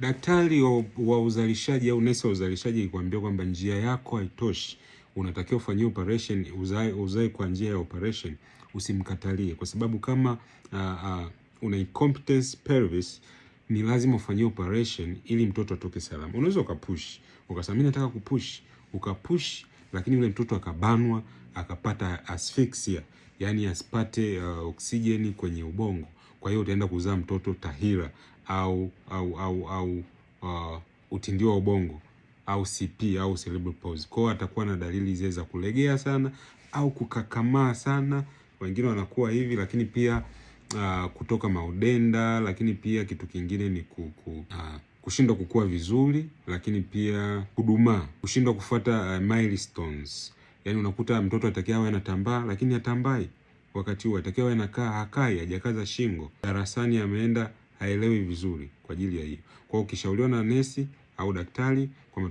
Daktari wa uzalishaji au nesi wa uzalishaji ikwambia kwamba njia yako haitoshi, unatakiwa ufanyie operation, uzae kwa njia ya operation, usimkatalie, kwa sababu kama una incompetence pelvis ni lazima ufanyie operation ili mtoto atoke salama. Unaweza ukapush, ukasema mimi nataka kupush, ukapush, lakini yule mtoto akabanwa, akapata asphyxia, yani asipate oksijeni kwenye ubongo. Kwa hiyo utaenda kuzaa mtoto tahira au utindio wa ubongo au CP au cerebral palsy. Kwa hiyo atakuwa na dalili zile za kulegea sana au kukakamaa sana. Wengine wanakuwa hivi, lakini pia kutoka maudenda, lakini pia kitu kingine ni kushindwa kukua vizuri, lakini pia kudumaa, kushindwa kufuata milestones. Yaani unakuta mtoto atakiwa awe anatambaa lakini hatambai wakati huo, atakiwa anakaa hakai, hajakaza shingo. Darasani ameenda haelewi vizuri kwa ajili ya hiyo. Kwa hiyo ukishauriwa na nesi au daktari kwa